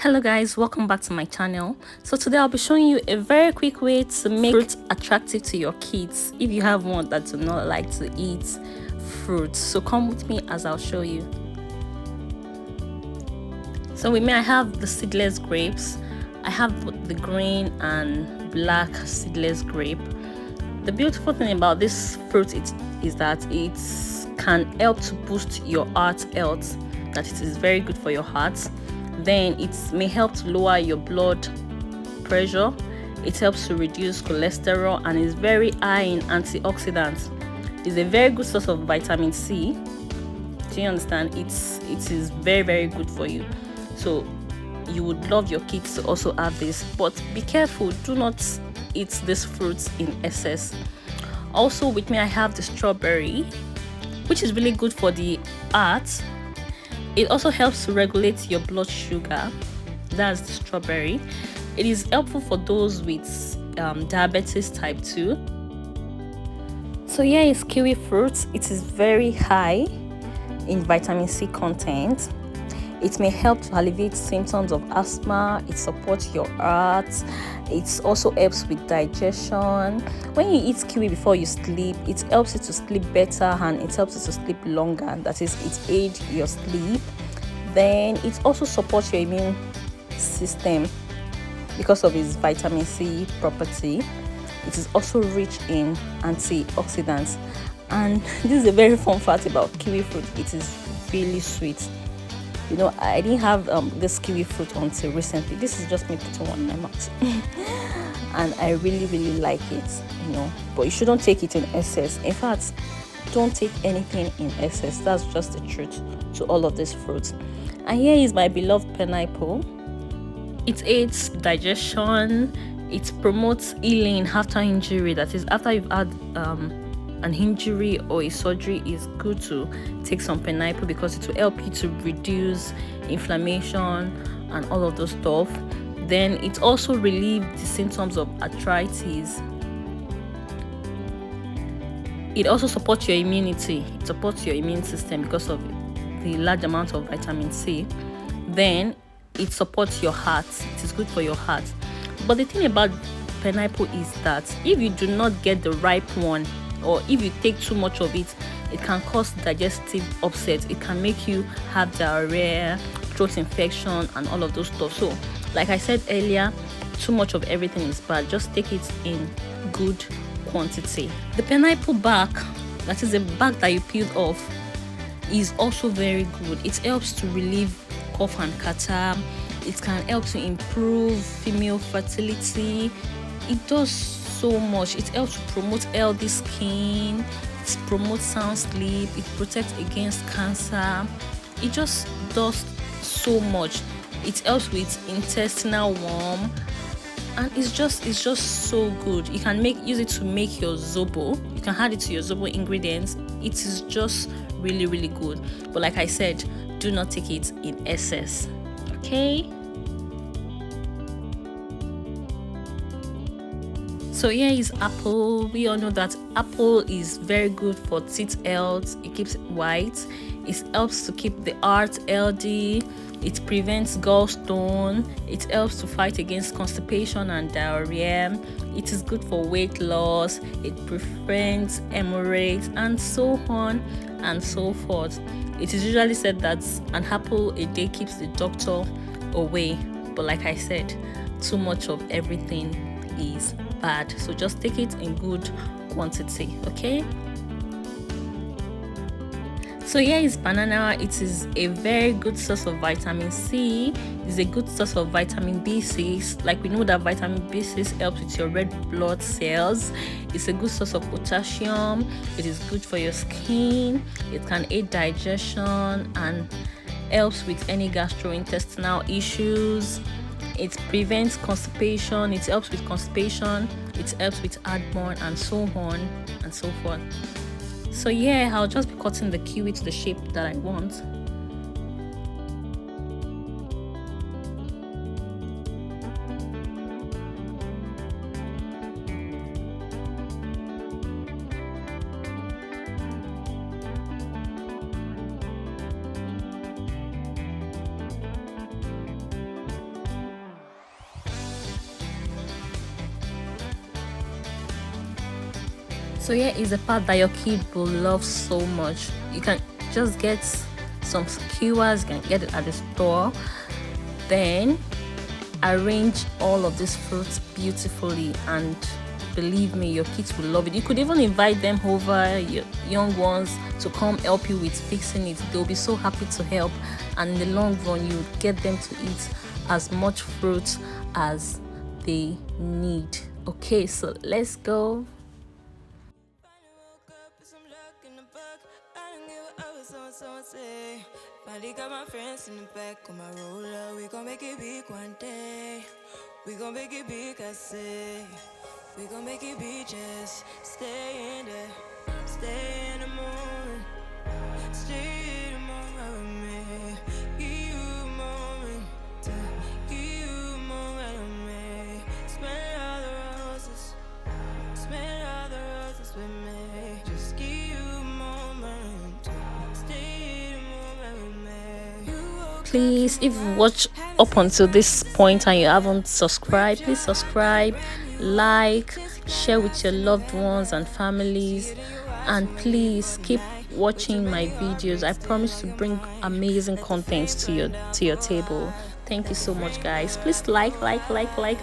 Hello guys, welcome back to my channel. So today I'll be showing you a very quick way to make fruit attractive to your kids if you have one that do not like to eat fruit. So come with me as I'll show you. So with me I have the seedless grapes. I have the green and black seedless grape. The beautiful thing about this fruit is that it can help to boost your heart health, that it is very good for your heart. Then it may help to lower your blood pressure. It helps to reduce cholesterol and is very high in antioxidants. It's a very good source of vitamin C. Do you understand? It is very good for you. So you would love your kids to also have this, but be careful, do not eat this fruit in excess. Also with me I have the strawberry, which is really good for the heart. It also helps to regulate your blood sugar. That's the strawberry. It is helpful for those with diabetes type 2. So here is kiwi fruit. It is very high in vitamin C content. It may help to alleviate symptoms of asthma. It supports your heart. It also helps with digestion. When you eat kiwi before you sleep, it helps you to sleep better and it helps you to sleep longer. That is, it aids your sleep. Then it also supports your immune system because of its vitamin C property. It is also rich in antioxidants. And this is a very fun fact about kiwi fruit. It is really sweet. You know, I didn't have this kiwi fruit until recently. This is just me putting one in my mouth. And I really like it, you know. But you shouldn't take it in excess. In fact, don't take anything in excess. That's just the truth to all of these fruits. And here is my beloved pineapple. It aids digestion. It promotes healing after injury. That is, after you've had an injury or a surgery, is good to take some pineapple because it will help you to reduce inflammation and all of those stuff. Then it also relieves the symptoms of arthritis. It also supports your immunity. It supports your immune system because of the large amount of vitamin C. Then it supports your heart. It is good for your heart. But the thing about pineapple is that if you do not get the ripe one, or if you take too much of it, it can cause digestive upset. It can make you have diarrhea, throat infection, and all of those stuff. So, like I said earlier, too much of everything is bad. Just take it in good quantity. The pineapple bark, that is the bark that you peeled off, is also very good. It helps to relieve cough and catarrh. It can help to improve female fertility. It does so much. It helps to promote healthy skin. It promotes sound sleep. It protects against cancer. It just does so much. It helps with intestinal worm, and it's just so good. You can use it to make your zobo. You can add it to your zobo ingredients. It is just really good. But like I said, do not take it in excess. Okay. So here is apple. We all know that apple is very good for teeth health. It keeps it white. It helps to keep the heart healthy. It prevents gallstone. It helps to fight against constipation and diarrhea. It is good for weight loss. It prevents hemorrhoids and so on and so forth. It is usually said that an apple a day keeps the doctor away. But like I said, too much of everything is bad. So just take it in good quantity, okay? So here is banana. It is a very good source of vitamin C. It's a good source of vitamin B6. Like we know that vitamin B6 helps with your red blood cells. It's a good source of potassium. It is good for your skin. It can aid digestion and helps with any gastrointestinal issues. It prevents constipation. It helps with constipation. It helps with heartburn and so on and so forth. So yeah, I'll just be cutting the kiwi to the shape that I want. So here is the part that your kid will love so much. You can just get some skewers, you can get it at the store, then arrange all of these fruits beautifully, and believe me, your kids will love it. You could even invite them over, your young ones, to come help you with fixing it. They'll be so happy to help, and in the long run you get them to eat as much fruit as they need. Okay, so let's go. Finally got my friends in the back of my roller. We gon' make it big one day. We gon' make it big, I say. We gon' make it big, just stay in there. Stay in the moment. Stay in the moment with me. Give you a moment. Give you a moment with me. Smell all the roses. Smell all the roses with me. Just give you a moment. Stay in the moment with me. Please, if you watch up until this point and you haven't subscribed, please subscribe, like, share with your loved ones and families, and please keep watching my videos. I promise to bring amazing content to your table. Thank you so much, guys. Please like,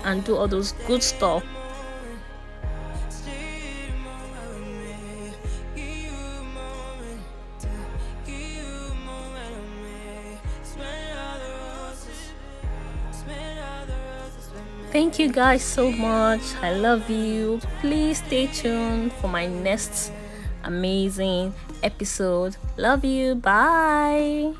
and do all those good stuff. Thank you guys so much. I love you. Please stay tuned for my next amazing episode. Love you. Bye.